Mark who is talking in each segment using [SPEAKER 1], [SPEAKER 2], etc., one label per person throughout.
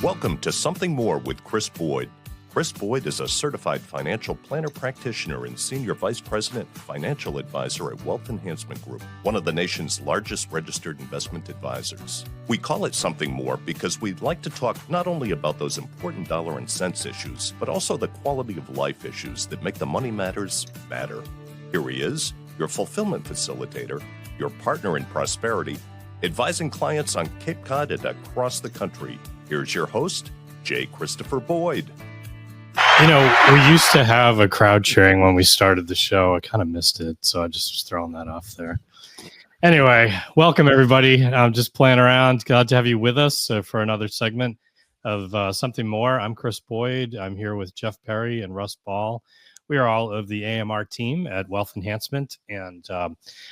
[SPEAKER 1] Welcome to Something More with Chris Boyd. Chris Boyd is a certified financial planner practitioner and senior vice president financial advisor at Wealth Enhancement Group, one of the nation's largest registered investment advisors. We call it Something More because we'd like to talk not only about those important dollar and cents issues, but also the quality of life issues that make the money matters matter. Here he is, your fulfillment facilitator, your partner in prosperity, advising clients on Cape Cod and across the country. Here's your host, J. Christopher Boyd.
[SPEAKER 2] You know, we used to have a crowd cheering when we started the show. I kind of missed it, so I just was throwing that off there. Anyway, welcome everybody. I'm just playing around. Glad to have you with us for another segment of Something More. I'm Chris Boyd. I'm here with Jeff Perry and Russ Ball. We are all of the AMR team at Wealth Enhancement. And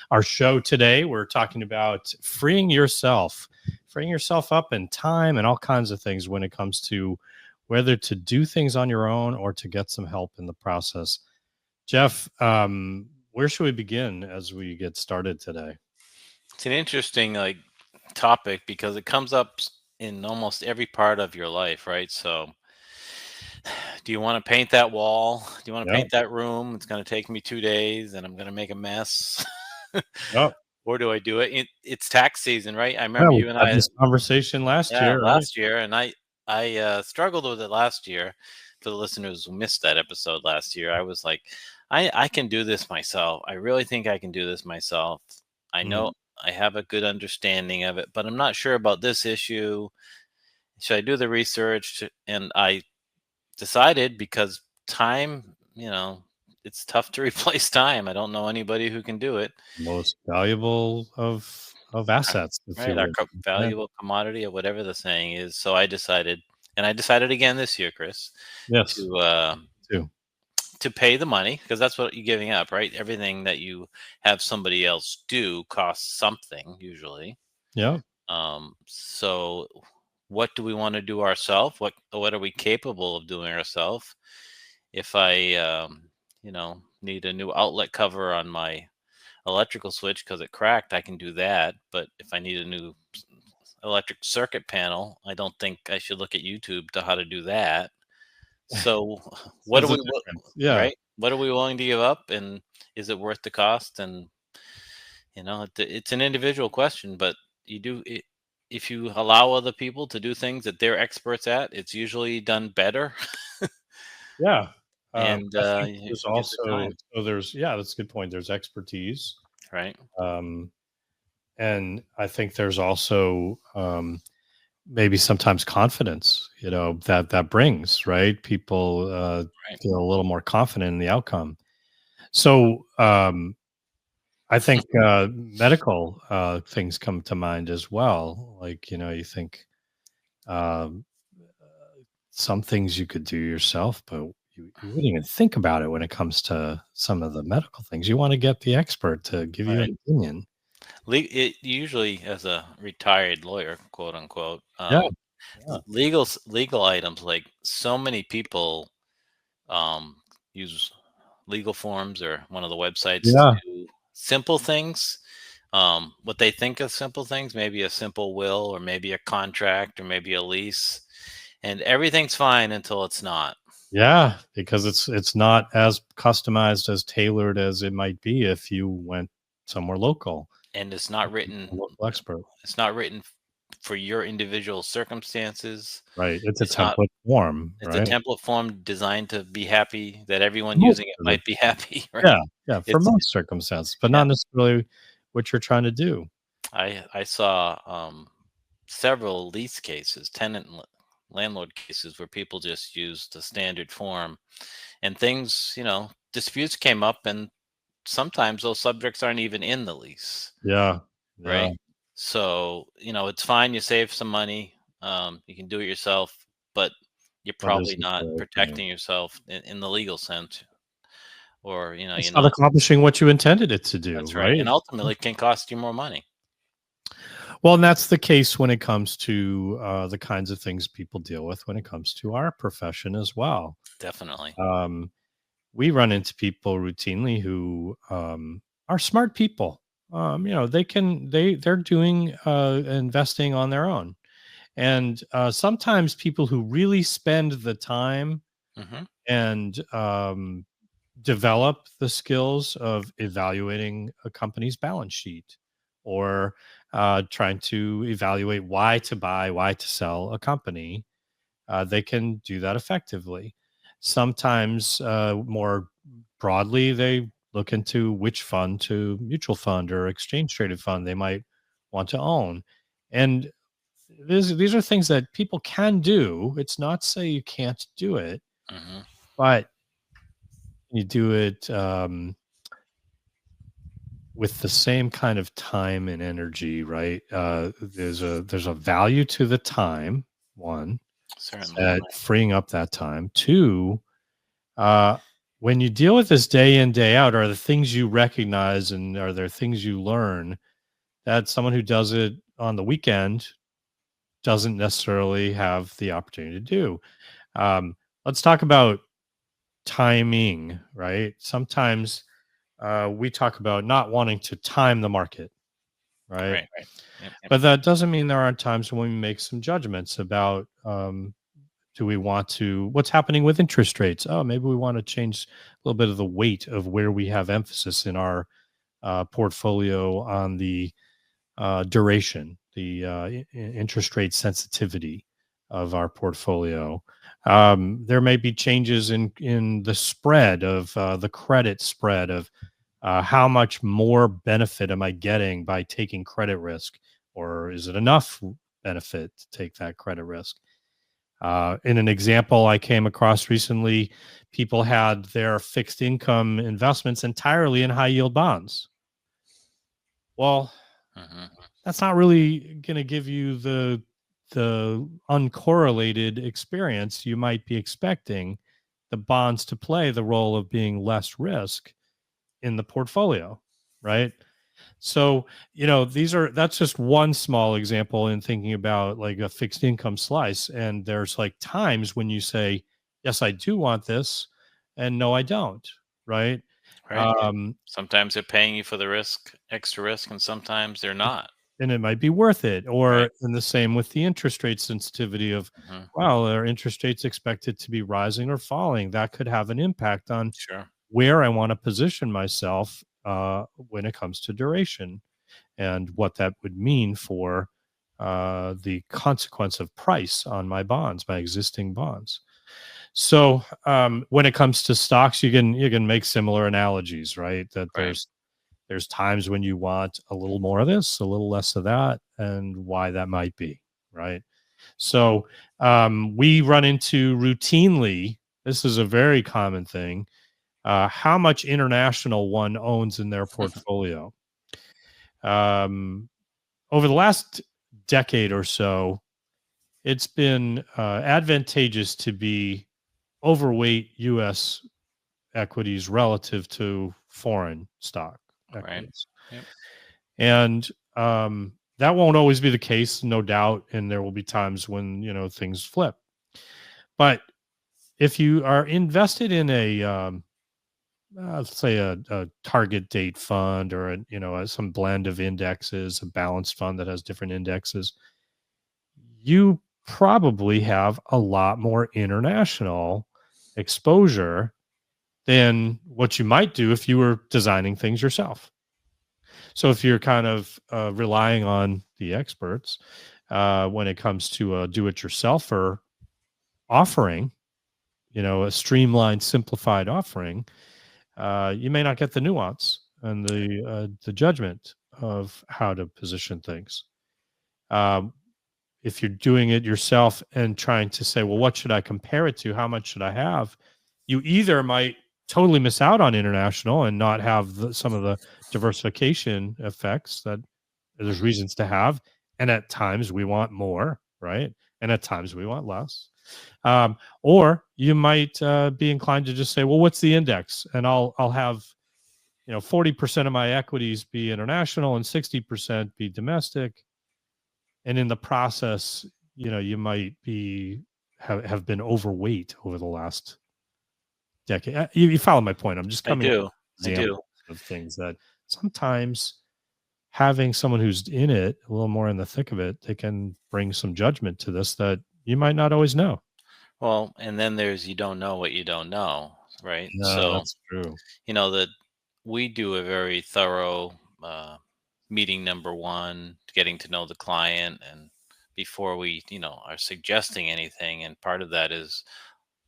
[SPEAKER 2] our show today, we're talking about freeing yourself up in time and all kinds of things when it comes to whether to do things on your own or to get some help in the process. Jeff, where should we begin as we get started today?
[SPEAKER 3] It's an interesting topic because it comes up in almost every part of your life, right? So do you want to paint that wall? Do you want to paint that room? It's going to take me 2 days and I'm going to make a mess. Or do I do it? It's tax season, right? I remember you and I had
[SPEAKER 2] this conversation last year.
[SPEAKER 3] Last year, and I struggled with it last year. For the listeners who missed that episode last year, I was like, I can do this myself. I really think I can do this myself. I know I have a good understanding of it, but I'm not sure about this issue. Should I do the research? And I decided, because time, it's tough to replace time. I don't know anybody who can do it.
[SPEAKER 2] Most valuable of assets,
[SPEAKER 3] right? Our valuable commodity, or whatever the saying is. So I decided, and I decided again this year, Chris, to pay the money, because that's what you're giving up, right? Everything that you have somebody else do costs something usually.
[SPEAKER 2] Yeah.
[SPEAKER 3] So what do we want to do ourselves? What are we capable of doing ourselves? If I need a new outlet cover on my electrical switch because it cracked, I can do that. But if I need a new electric circuit panel, I don't think I should look at YouTube to how to do that. So what are we right? What are we willing to give up, and is it worth the cost? And it's an individual question, but if you allow other people to do things that they're experts at, it's usually done better.
[SPEAKER 2] Yeah.
[SPEAKER 3] And
[SPEAKER 2] there's also, that's a good point. There's expertise,
[SPEAKER 3] right?
[SPEAKER 2] And I think there's also maybe sometimes confidence, that brings, right? People feel a little more confident in the outcome. So I think medical things come to mind as well. Like, you think some things you could do yourself, but you wouldn't even think about it when it comes to some of the medical things. You want to get the expert to give you an opinion.
[SPEAKER 3] It usually, as a retired lawyer, quote unquote, legal items, like so many people use legal forms or one of the websites to do simple things. What they think of simple things, maybe a simple will, or maybe a contract, or maybe a lease, and everything's fine until it's not.
[SPEAKER 2] Yeah, because it's not as customized, as tailored as it might be if you went somewhere local.
[SPEAKER 3] And it's not written
[SPEAKER 2] local expert.
[SPEAKER 3] It's not written for your individual circumstances.
[SPEAKER 2] Right. It's a template form.
[SPEAKER 3] It's a template form designed to be happy, that everyone using it might be happy. Right?
[SPEAKER 2] Yeah. For most circumstances, but not necessarily what you're trying to do.
[SPEAKER 3] I saw several lease cases, tenant and landlord cases, where people just used the standard form, and things, disputes came up, and sometimes those subjects aren't even in the lease.
[SPEAKER 2] Yeah.
[SPEAKER 3] Right. So, it's fine. You save some money. You can do it yourself, but you're probably not protecting yourself in the legal sense, or,
[SPEAKER 2] it's not accomplishing what you intended it to do.
[SPEAKER 3] That's right. And ultimately it can cost you more money.
[SPEAKER 2] Well, and that's the case when it comes to the kinds of things people deal with when it comes to our profession as well.
[SPEAKER 3] Definitely.
[SPEAKER 2] We run into people routinely who are smart people. They're doing investing on their own, And sometimes people who really spend the time
[SPEAKER 3] Hmm.
[SPEAKER 2] and develop the skills of evaluating a company's balance sheet, or trying to evaluate why to buy, why to sell a company, they can do that effectively. Sometimes, more broadly, they look into which fund to mutual fund or exchange traded fund they might want to own. And these are things that people can do. It's not to say you can't do it,
[SPEAKER 3] Hmm.
[SPEAKER 2] but you do it with the same kind of time and energy, right? There's a value to the time. One,
[SPEAKER 3] Certainly.
[SPEAKER 2] that freeing up that time. Two, uh, when you deal with this day in day out, are the things you recognize and are there things you learn that someone who does it on the weekend doesn't necessarily have the opportunity to do? Um, let's talk about timing, right? Sometimes we talk about not wanting to time the market, right?
[SPEAKER 3] Right. Yep. Yep.
[SPEAKER 2] But that doesn't mean there aren't times when we make some judgments about, do we want to, what's happening with interest rates? Oh, maybe we want to change a little bit of the weight of where we have emphasis in our portfolio on the duration, the interest rate sensitivity of our portfolio. There may be changes in the spread of the credit spread of how much more benefit am I getting by taking credit risk, or is it enough benefit to take that credit risk? In an example I came across recently, people had their fixed income investments entirely in high yield bonds. Well,
[SPEAKER 3] Hmm.
[SPEAKER 2] that's not really going to give you the uncorrelated experience you might be expecting the bonds to play the role of being less risk in the portfolio, right? So, that's just one small example in thinking about like a fixed income slice. And there's like times when you say, yes, I do want this, and no, I don't, right?
[SPEAKER 3] Right.
[SPEAKER 2] Um,
[SPEAKER 3] Sometimes they're paying you for the risk, extra risk, and sometimes they're not.
[SPEAKER 2] and it might be worth it.
[SPEAKER 3] Right.
[SPEAKER 2] Or in the same with the interest rate sensitivity of,
[SPEAKER 3] Hmm.
[SPEAKER 2] well, are interest rates expected to be rising or falling? That could have an impact on
[SPEAKER 3] Sure.
[SPEAKER 2] where I want to position myself when it comes to duration, and what that would mean for the consequence of price on my bonds, my existing bonds. So when it comes to stocks, you can make similar analogies, right? That
[SPEAKER 3] Right.
[SPEAKER 2] there's times when you want a little more of this, a little less of that, and why that might be, right? So we run into routinely. This is a very common thing. How much international one owns in their portfolio. Um, Over the last decade or so, it's been advantageous to be overweight U.S. equities relative to foreign stock
[SPEAKER 3] Right.
[SPEAKER 2] equities.
[SPEAKER 3] Yep.
[SPEAKER 2] And that won't always be the case, no doubt. And there will be times when, things flip. But if you are invested in a, let's say a target date fund, or some blend of indexes, a balanced fund that has different indexes, you probably have a lot more international exposure than what you might do if you were designing things yourself. So if you're kind of relying on the experts when it comes to a do-it-yourselfer offering, a streamlined, simplified offering, you may not get the nuance and the judgment of how to position things. Um, if you're doing it yourself and trying to say, well, what should I compare it to? How much should I have? You either might totally miss out on international and not have some of the diversification effects that there's
[SPEAKER 3] Hmm.
[SPEAKER 2] reasons to have. And at times we want more, right? And at times we want less. Or you might be inclined to just say, well, what's the index? And I'll have 40% of my equities be international and 60% be domestic, and in the process, you might have been overweight over the last decade. You follow my point. I'm just
[SPEAKER 3] I
[SPEAKER 2] coming up with
[SPEAKER 3] do. I do.
[SPEAKER 2] examples of things that sometimes having someone who's in it, a little more in the thick of it, they can bring some judgment to this that you might not always know.
[SPEAKER 3] Well, and then there's you don't know what you don't know, right?
[SPEAKER 2] Yeah,
[SPEAKER 3] So,
[SPEAKER 2] that's true.
[SPEAKER 3] that we do a very thorough meeting number one, getting to know the client, and before we, are suggesting anything. And part of that is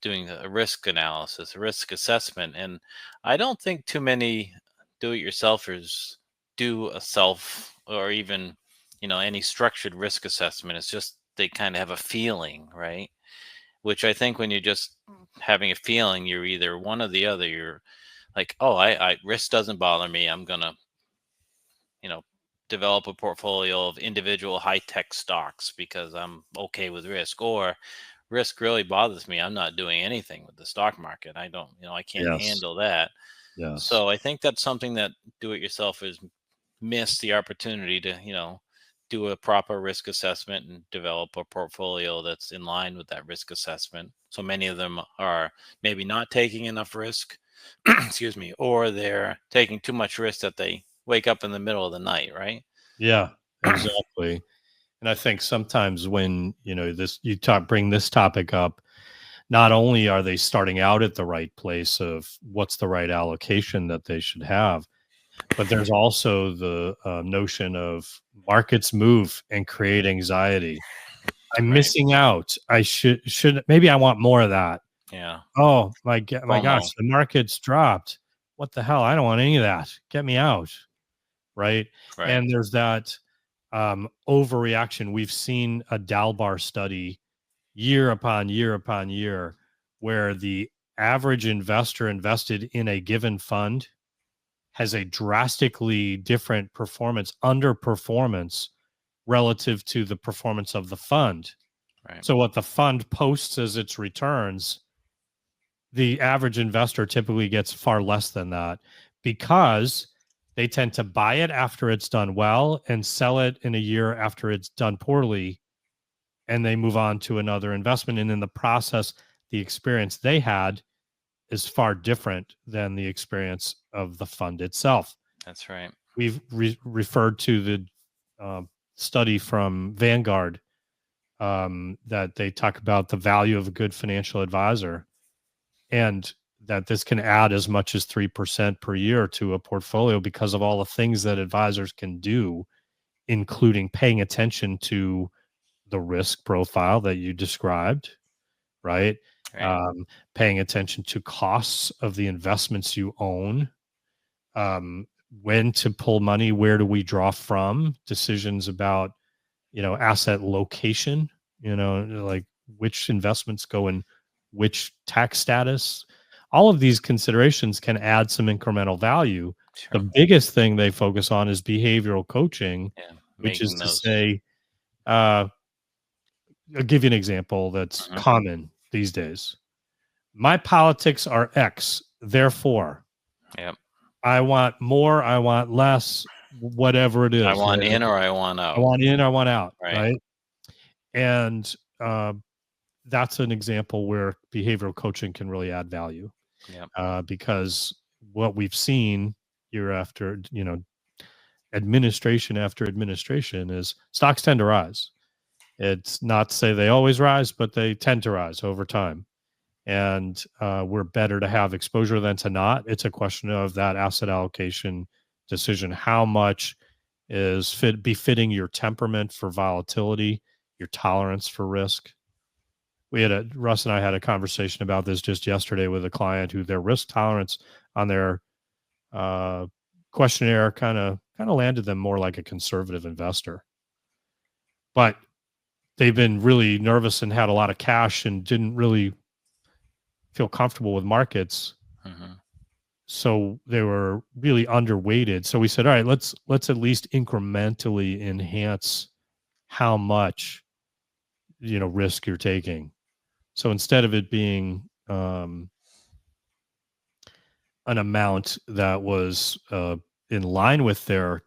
[SPEAKER 3] doing a risk analysis, a risk assessment. And I don't think too many do-it-yourselfers do a self or even, any structured risk assessment. It's just they kind of have a feeling, right? Which I think when you're just having a feeling, you're either one or the other. You're like, oh, I risk doesn't bother me. I'm gonna, you know, develop a portfolio of individual high tech stocks because I'm okay with risk. Or risk really bothers me. I'm not doing anything with the stock market. I don't, I can't
[SPEAKER 2] Yes.
[SPEAKER 3] handle that.
[SPEAKER 2] Yes.
[SPEAKER 3] So I think that's something that do-it-yourselfers miss the opportunity to, do a proper risk assessment and develop a portfolio that's in line with that risk assessment. So many of them are maybe not taking enough risk, excuse me, or they're taking too much risk that they wake up in the middle of the night, right?
[SPEAKER 2] Yeah, exactly. And I think sometimes when, bring this topic up, not only are they starting out at the right place of what's the right allocation that they should have, but there's also the notion of markets move and create anxiety. I'm
[SPEAKER 3] Right.
[SPEAKER 2] missing out. I should maybe I want more of that.
[SPEAKER 3] Yeah.
[SPEAKER 2] Oh my gosh,
[SPEAKER 3] FOMO.
[SPEAKER 2] the market's dropped. What the hell? I don't want any of that. Get me out. Right.
[SPEAKER 3] Right.
[SPEAKER 2] And there's that overreaction. We've seen a Dalbar study year upon year upon year where the average investor invested in a given fund has a drastically different underperformance relative to the performance of the fund.
[SPEAKER 3] Right.
[SPEAKER 2] So what the fund posts as its returns, the average investor typically gets far less than that because they tend to buy it after it's done well and sell it in a year after it's done poorly, and they move on to another investment. And in the process, the experience they had is far different than the experience of the fund itself.
[SPEAKER 3] That's right.
[SPEAKER 2] We've referred to the study from Vanguard that they talk about the value of a good financial advisor, and that this can add as much as 3% per year to a portfolio because of all the things that advisors can do, including paying attention to the risk profile that you described, right?
[SPEAKER 3] Right.
[SPEAKER 2] Paying attention to costs of the investments you own, when to pull money, where do we draw from, decisions about, asset location, like which investments go in which tax status. All of these considerations can add some incremental value.
[SPEAKER 3] Sure.
[SPEAKER 2] The biggest thing they focus on is behavioral coaching,
[SPEAKER 3] Yeah.
[SPEAKER 2] which is
[SPEAKER 3] Making
[SPEAKER 2] to
[SPEAKER 3] those.
[SPEAKER 2] say, I'll give you an example that's
[SPEAKER 3] Mhm.
[SPEAKER 2] common these days. My politics are X, therefore,
[SPEAKER 3] Yep.
[SPEAKER 2] I want more, I want less, whatever it
[SPEAKER 3] I
[SPEAKER 2] is.
[SPEAKER 3] want
[SPEAKER 2] Right?
[SPEAKER 3] in or I want
[SPEAKER 2] I
[SPEAKER 3] out.
[SPEAKER 2] want in, I want out,
[SPEAKER 3] Right.
[SPEAKER 2] right? And that's an example where behavioral coaching can really add value,
[SPEAKER 3] Yep.
[SPEAKER 2] because what we've seen year after, administration after administration is stocks tend to rise. It's not to say they always rise, but they tend to rise over time. And we're better to have exposure than to not. It's a question of that asset allocation decision. How much is befitting your temperament for volatility, your tolerance for risk? Russ and I had a conversation about this just yesterday with a client who their risk tolerance on their questionnaire kind of landed them more like a conservative investor. But they've been really nervous and had a lot of cash and didn't really feel comfortable with markets.
[SPEAKER 3] Mm-hmm.
[SPEAKER 2] So they were really underweighted. So we said, all right, let's at least incrementally enhance how much risk you're taking. So instead of it being an amount that was in line with their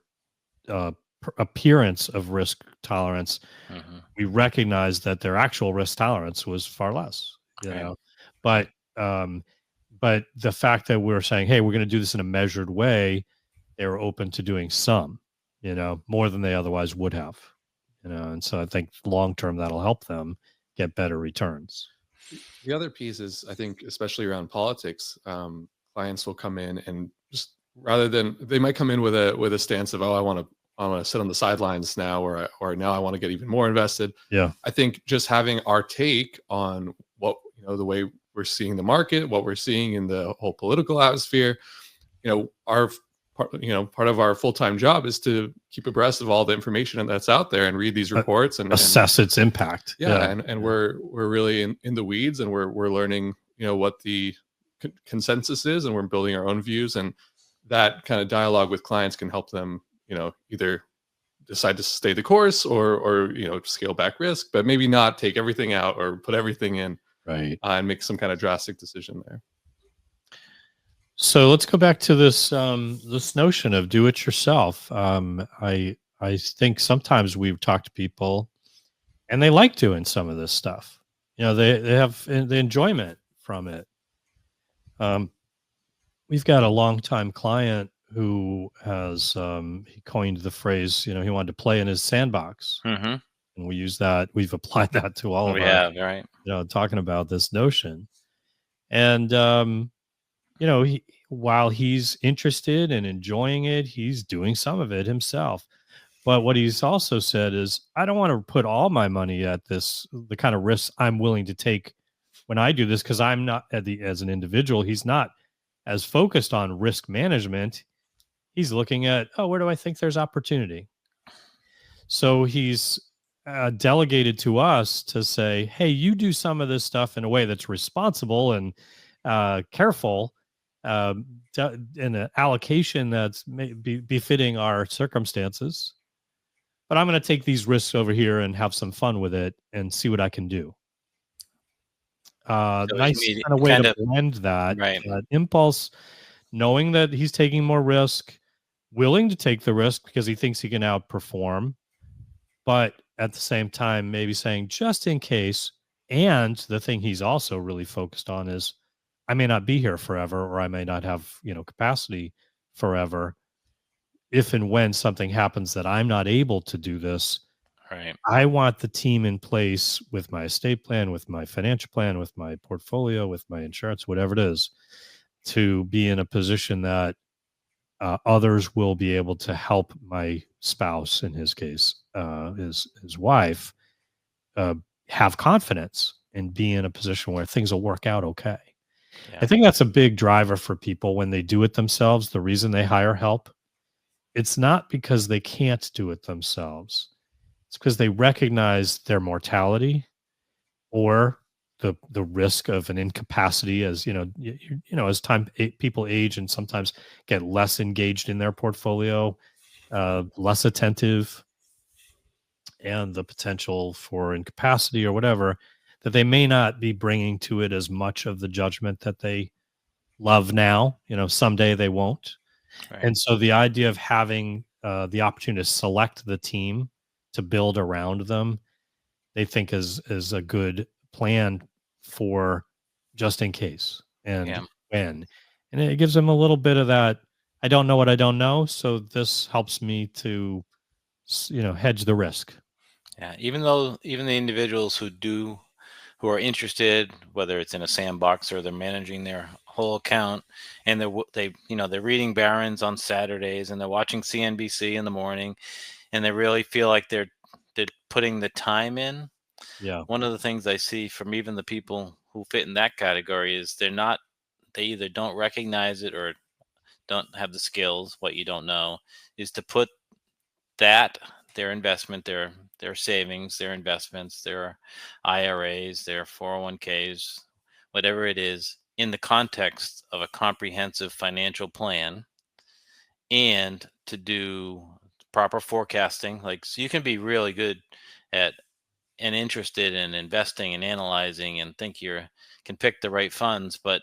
[SPEAKER 2] appearance of risk tolerance,
[SPEAKER 3] Mm-hmm.
[SPEAKER 2] we recognized that their actual risk tolerance was far less.
[SPEAKER 3] Right.
[SPEAKER 2] But the fact that we're saying, hey, we're going to do this in a measured way, they were open to doing some. more than they otherwise would have, and so I think long term that'll help them get better returns.
[SPEAKER 4] The other piece is, I think, especially around politics, clients will come in and just rather than they might come in with a stance of, oh, I want to sit on the sidelines now, or now I want to get even more invested.
[SPEAKER 2] Yeah.
[SPEAKER 4] I think just having our take on what, the way we're seeing the market, what we're seeing in the whole political atmosphere, our part of our full-time job is to keep abreast of all the information that's out there and read these reports and
[SPEAKER 2] assess its impact.
[SPEAKER 4] And we're really in the weeds, and we're learning, what the consensus is, and we're building our own views, and that kind of dialogue with clients can help them, either decide to stay the course or scale back risk, but maybe not take everything out or put everything in,
[SPEAKER 2] right,
[SPEAKER 4] and make some kind of drastic decision there.
[SPEAKER 2] So let's go back to this notion of do it yourself. I think sometimes we've talked to people and they like doing some of this stuff. They have the enjoyment from it. We've got a longtime client who has he coined the phrase, he wanted to play in his sandbox.
[SPEAKER 3] Mm-hmm.
[SPEAKER 2] And we use that. We've applied that to all of our,
[SPEAKER 3] right.
[SPEAKER 2] Talking about this notion. And while he's interested and enjoying it, he's doing some of it himself. But what he's also said is, I don't want to put all my money at the kind of risks I'm willing to take when I do this, because I'm not as an individual. He's not as focused on risk management. He's looking at, where do I think there's opportunity? So he's delegated to us to say, hey, you do some of this stuff in a way that's responsible and careful, in an allocation that's befitting our circumstances. But I'm going to take these risks over here and have some fun with it and see what I can do. Nice kind of way to blend that,
[SPEAKER 3] right.
[SPEAKER 2] That impulse, knowing that he's taking more risk, willing to take the risk because he thinks he can outperform, but at the same time, maybe saying just in case. And the thing he's also really focused on is, I may not be here forever, or I may not have, capacity forever. If and when something happens that I'm not able to do this,
[SPEAKER 3] right,
[SPEAKER 2] I want the team in place with my estate plan, with my financial plan, with my portfolio, with my insurance, whatever it is, to be in a position that others will be able to help my spouse, in his case, his wife, have confidence and be in a position where things will work out okay. Yeah. I think that's a big driver for people when they do it themselves. The reason they hire help, it's not because they can't do it themselves. It's because they recognize their mortality or the risk of an incapacity, as as people age and sometimes get less engaged in their portfolio, less attentive, and the potential for incapacity or whatever, that they may not be bringing to it as much of the judgment that they love now. Someday they won't. Right. And so the idea of having the opportunity to select the team to build around them, they think is a good plan for just in case and when. And it gives them a little bit of that, I don't know what I don't know, so this helps me to, hedge the risk.
[SPEAKER 3] Yeah, even the individuals who are interested, whether it's in a sandbox or they're managing their whole account, and they're reading Barron's on Saturdays and they're watching CNBC in the morning, and they really feel like they're putting the time in.
[SPEAKER 2] Yeah.
[SPEAKER 3] One of the things I see from even the people who fit in that category is they either don't recognize it or don't have the skills. What you don't know is to put their investment, their savings, their investments, their IRAs, their 401ks, whatever it is, in the context of a comprehensive financial plan, and to do proper forecasting. So you can be really good at and interested in investing and analyzing and think you can pick the right funds, but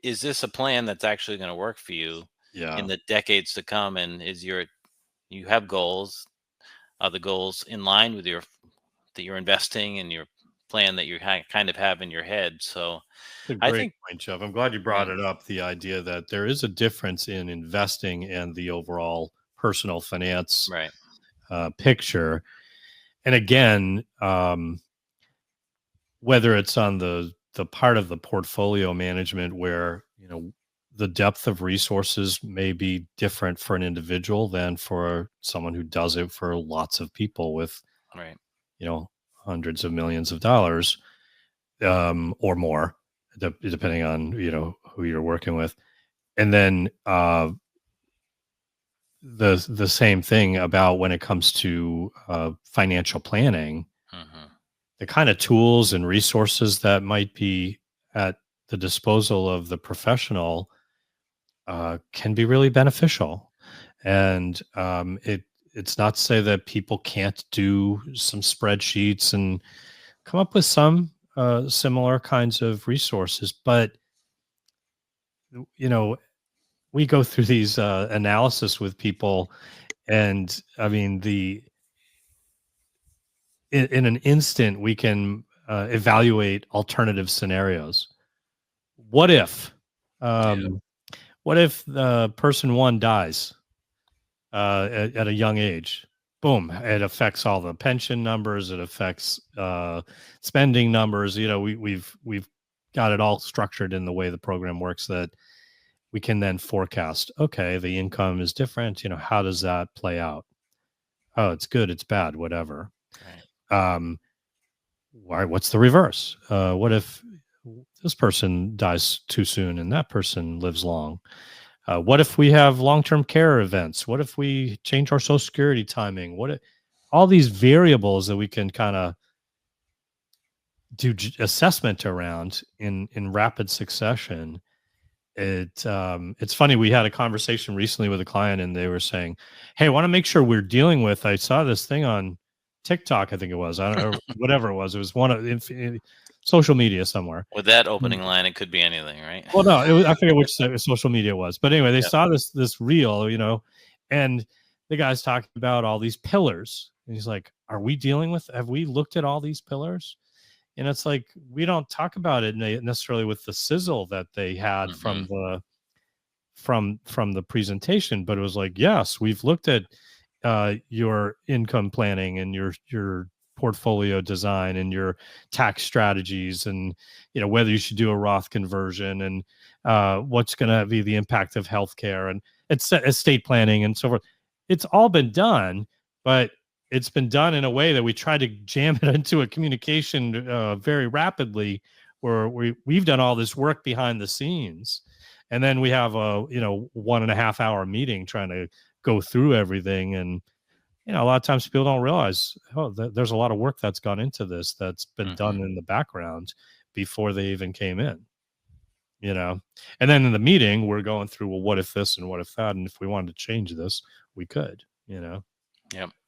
[SPEAKER 3] is this a plan that's actually going to work for you in the decades to come? And you have goals? Are the goals in line with that you're investing and your plan that you kind of have in your head? So
[SPEAKER 2] I think point, Jeff. I'm glad you brought it up. The idea that there is a difference in investing and the overall personal finance
[SPEAKER 3] Right.
[SPEAKER 2] picture. And again, whether it's on the part of the portfolio management where, the depth of resources may be different for an individual than for someone who does it for lots of people with,
[SPEAKER 3] Right.
[SPEAKER 2] hundreds of millions of dollars, or more, depending on, who you're working with. And then the same thing about when it comes to financial planning,
[SPEAKER 3] Hmm.
[SPEAKER 2] the kind of tools and resources that might be at the disposal of the professional can be really beneficial. And it's not to say that people can't do some spreadsheets and come up with some similar kinds of resources, but we go through these analysis with people, and I mean in an instant we can evaluate alternative scenarios. What if person one dies at a young age? Boom, it affects all the pension numbers, it affects spending numbers. We've got it all structured in the way the program works that we can then forecast, okay, the income is different, how does that play out? Oh, it's good, it's bad, whatever.
[SPEAKER 3] Right.
[SPEAKER 2] What's the reverse? What if this person dies too soon and that person lives long? What if we have long-term care events? What if we change our Social Security timing? All these variables that we can kind of do assessment around in rapid succession. It's funny. We had a conversation recently with a client, and they were saying, "Hey, I want to make sure we're dealing with. I saw this thing on TikTok. I think it was. I don't know, whatever it was. It was one of social media somewhere."
[SPEAKER 3] With that opening line, it could be anything, right?
[SPEAKER 2] Well, no, I forget which social media it was, but anyway, they
[SPEAKER 3] Yep.
[SPEAKER 2] saw this reel, and the guy's talking about all these pillars, and he's like, "Are we dealing with? Have we looked at all these pillars?" And it's like, we don't talk about it necessarily with the sizzle that they had from the presentation, but it was like, yes, we've looked at your income planning and your portfolio design and your tax strategies, and whether you should do a Roth conversion, and what's going to be the impact of healthcare and estate planning and so forth. It's all been done, but it's been done in a way that we try to jam it into a communication very rapidly, where we've done all this work behind the scenes, and then we have a 1.5 hour meeting trying to go through everything. And a lot of times people don't realize, there's a lot of work that's gone into this that's been done in the background before they even came in. And then in the meeting we're going through, well, what if this and what if that, and if we wanted to change this, we could.
[SPEAKER 3] Yep.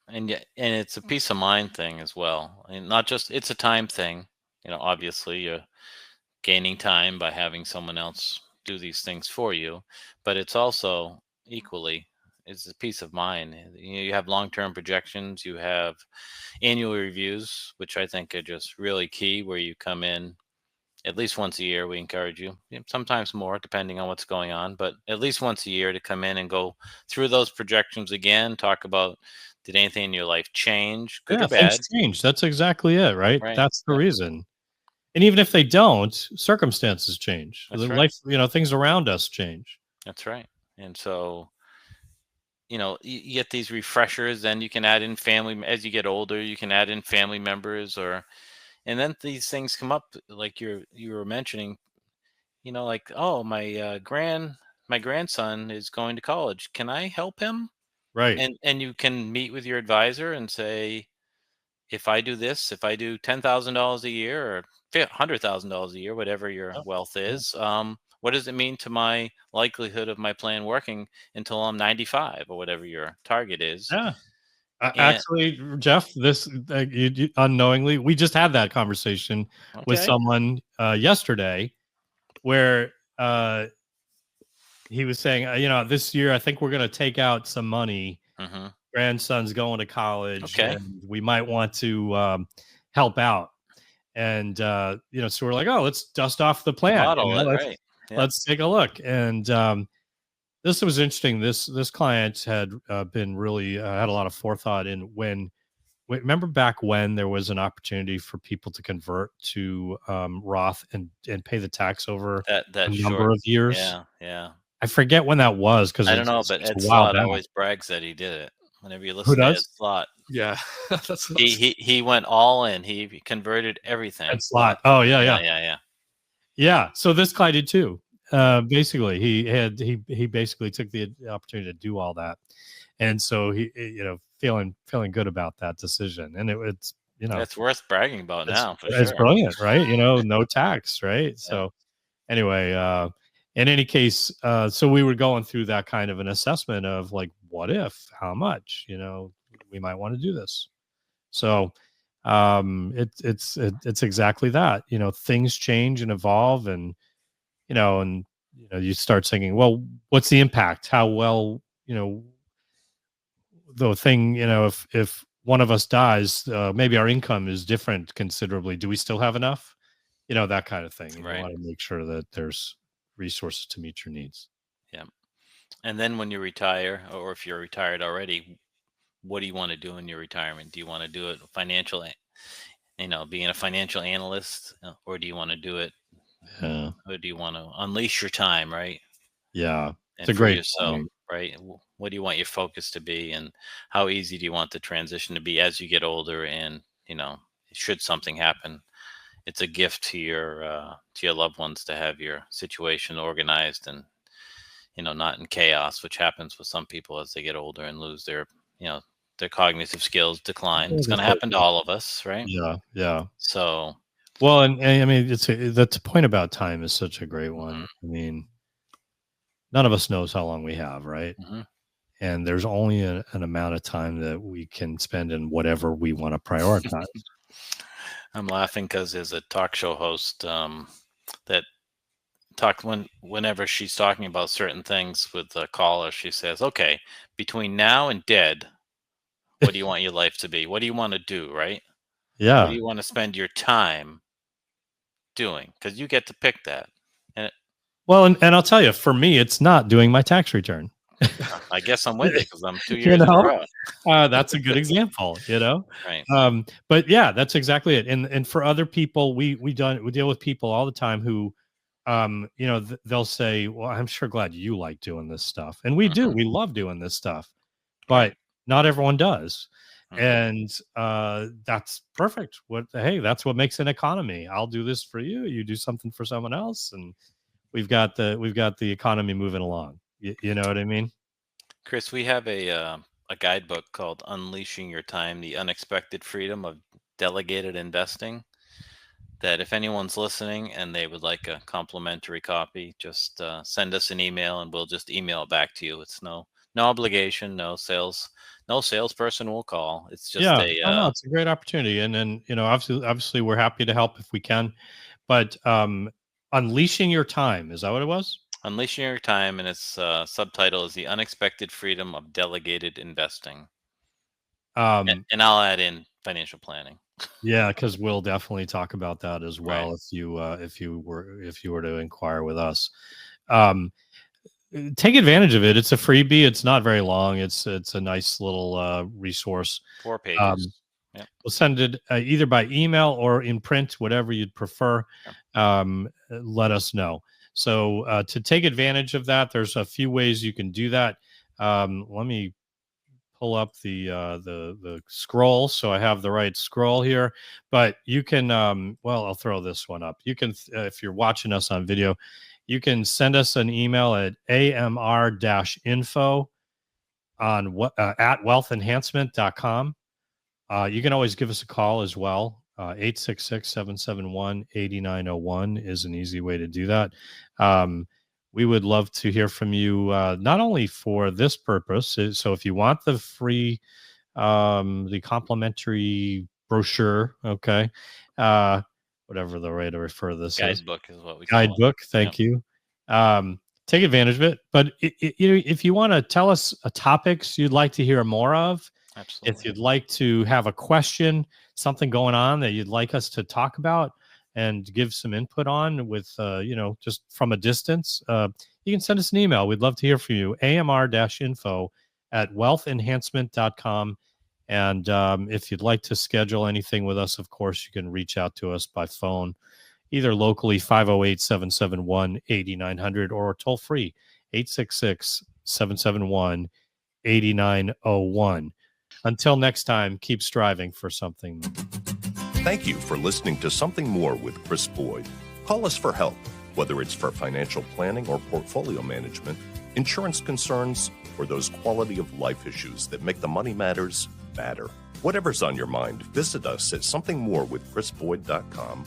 [SPEAKER 3] And it's a peace of mind thing as well, and not just, it's a time thing. Obviously you're gaining time by having someone else do these things for you, but it's also equally, it's a peace of mind. You have long-term projections, you have annual reviews, which I think are just really key, where you come in at least once a year. We encourage you, sometimes more depending on what's going on, but at least once a year to come in and go through those projections again, talk about, did anything in your life change, good or bad?
[SPEAKER 2] Things change. That's exactly it, right?
[SPEAKER 3] Right.
[SPEAKER 2] That's the reason. And even if they don't, circumstances change.
[SPEAKER 3] That's
[SPEAKER 2] Life, things around us change.
[SPEAKER 3] That's right. And so, you get these refreshers, then you can add in family. As you get older, you can add in family members, and then these things come up, like you were mentioning, like, oh, my grandson is going to college. Can I help him?
[SPEAKER 2] Right.
[SPEAKER 3] And you can meet with your advisor and say, if I do this, if I do $10,000 a year or $100,000 a year, whatever your wealth is, what does it mean to my likelihood of my plan working until I'm 95 or whatever your target is?
[SPEAKER 2] Yeah. Actually, Jeff, this you unknowingly, we just had that conversation with someone yesterday, where he was saying, this year I think we're going to take out some money. Grandson's going to college, and we might want to help out. And so we're like, oh, let's dust off the plan.
[SPEAKER 3] Right.
[SPEAKER 2] Let's take a look. And this was interesting. This client had been really had a lot of forethought in remember back when there was an opportunity for people to convert to Roth and pay the tax over
[SPEAKER 3] that
[SPEAKER 2] a number
[SPEAKER 3] short,
[SPEAKER 2] of years.
[SPEAKER 3] yeah.
[SPEAKER 2] I forget when that was because
[SPEAKER 3] I don't know, but Ed
[SPEAKER 2] a while
[SPEAKER 3] Slott
[SPEAKER 2] back.
[SPEAKER 3] always brags that he did it. Whenever you
[SPEAKER 2] Who
[SPEAKER 3] listen to Ed
[SPEAKER 2] does?
[SPEAKER 3] Slott,
[SPEAKER 4] Yeah, that's
[SPEAKER 3] he went all in. He converted everything.
[SPEAKER 2] Ed Slott. Oh yeah.
[SPEAKER 3] Yeah.
[SPEAKER 2] So this guy did too. Basically, he basically took the opportunity to do all that, and so he feeling good about that decision, and it's
[SPEAKER 3] That's worth bragging about now for
[SPEAKER 2] it's
[SPEAKER 3] sure.
[SPEAKER 2] brilliant, right? No tax, right? Yeah. So anyway, in any case, so we were going through that kind of an assessment of like, what if, how much, we might want to do this. So it's exactly that. Things change and evolve, and you start thinking, well, what's the impact? How well, the thing, if one of us dies, maybe our income is different considerably. Do we still have enough? That kind of thing.
[SPEAKER 3] Right.
[SPEAKER 2] You want to make sure that there's resources to meet your needs.
[SPEAKER 3] Yeah. And then when you retire, or if you're retired already, what do you want to do in your retirement? Do you want to do it financial, being a financial analyst, or do you want to do it?
[SPEAKER 2] Yeah.
[SPEAKER 3] Or do you want to unleash your time, right?
[SPEAKER 2] Yeah.
[SPEAKER 3] It's
[SPEAKER 2] a great
[SPEAKER 3] yourself,
[SPEAKER 2] point.
[SPEAKER 3] right? What do you want your focus to be, and how easy do you want the transition to be as you get older? And should something happen, it's a gift to your loved ones to have your situation organized and not in chaos, which happens with some people as they get older and lose their their cognitive skills decline. It's going to happen to all of us, right?
[SPEAKER 2] Yeah.
[SPEAKER 3] So,
[SPEAKER 2] well, and I mean, the point about time is such a great one. I mean, none of us knows how long we have, right? And there's only an amount of time that we can spend in whatever we want to prioritize.
[SPEAKER 3] I'm laughing because there's a talk show host that whenever she's talking about certain things with a caller, she says, okay, between now and dead, what do you want your life to be? What do you want to do, right?
[SPEAKER 2] Yeah.
[SPEAKER 3] What do you want to spend your time doing? Because you get to pick that.
[SPEAKER 2] Well, and I'll tell you, for me, it's not doing my tax return.
[SPEAKER 3] I guess I'm with you because I'm 2 years in a row.
[SPEAKER 2] That's a good example,
[SPEAKER 3] Right.
[SPEAKER 2] But yeah, that's exactly it. And for other people, we deal with people all the time who, they'll say, well, I'm sure glad you like doing this stuff. And we do, we love doing this stuff, but not everyone does. And that's perfect. Hey, that's what makes an economy. I'll do this for you. You do something for someone else. And we've got the economy moving along. You know what I mean?
[SPEAKER 3] Chris, we have a guidebook called Unleashing Your Time, the Unexpected Freedom of Delegated Investing, that if anyone's listening and they would like a complimentary copy, just send us an email and we'll just email it back to you. It's no obligation, no salesperson will call. It's just
[SPEAKER 2] it's a great opportunity. And then, obviously we're happy to help if we can, but Unleashing Your Time, is that what it was?
[SPEAKER 3] Unleashing Your Time, and its subtitle is The Unexpected Freedom of Delegated Investing. And I'll add in financial planning.
[SPEAKER 2] Yeah, because we'll definitely talk about that as well. Right. If you were to inquire with us, take advantage of it. It's a freebie. It's not very long. It's a nice little resource.
[SPEAKER 3] 4 pages.
[SPEAKER 2] We'll send it either by email or in print, whatever you'd prefer. Let us know. So to take advantage of that, there's a few ways you can do that. Let me pull up the scroll so I have the right scroll here. But you can, I'll throw this one up. You can, if you're watching us on video, you can send us an email at amr-info at wealthenhancement.com. You can always give us a call as well. 866-771-8901 is an easy way to do that. We would love to hear from you, not only for this purpose. So if you want the free, the complimentary brochure, okay, whatever the way to refer to this
[SPEAKER 3] guidebook is what we call
[SPEAKER 2] guidebook. Thank you. Take advantage of it. But if you want to tell us topics you'd like to hear more of,
[SPEAKER 3] absolutely.
[SPEAKER 2] If you'd like to have a question, something going on that you'd like us to talk about, and give some input on with, just from a distance, you can send us an email. We'd love to hear from you. amr-info@wealthenhancement.com. And if you'd like to schedule anything with us, of course, you can reach out to us by phone, either locally 508-771-8900 or toll free 866-771-8901. Until next time, keep striving for something.
[SPEAKER 1] Thank you for listening to Something More with Chris Boyd. Call us for help, whether it's for financial planning or portfolio management, insurance concerns, or those quality of life issues that make the money matters matter. Whatever's on your mind, visit us at somethingmorewithchrisboyd.com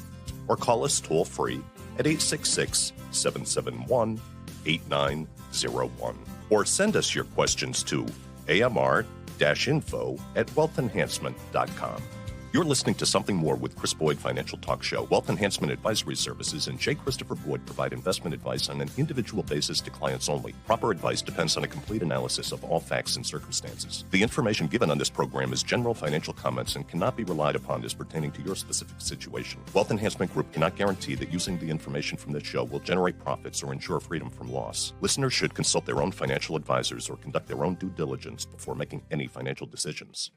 [SPEAKER 1] or call us toll free at 866-771-8901. Or send us your questions to amr-info@wealthenhancement.com. You're listening to Something More with Chris Boyd Financial Talk Show. Wealth Enhancement Advisory Services and J. Christopher Boyd provide investment advice on an individual basis to clients only. Proper advice depends on a complete analysis of all facts and circumstances. The information given on this program is general financial comments and cannot be relied upon as pertaining to your specific situation. Wealth Enhancement Group cannot guarantee that using the information from this show will generate profits or ensure freedom from loss. Listeners should consult their own financial advisors or conduct their own due diligence before making any financial decisions.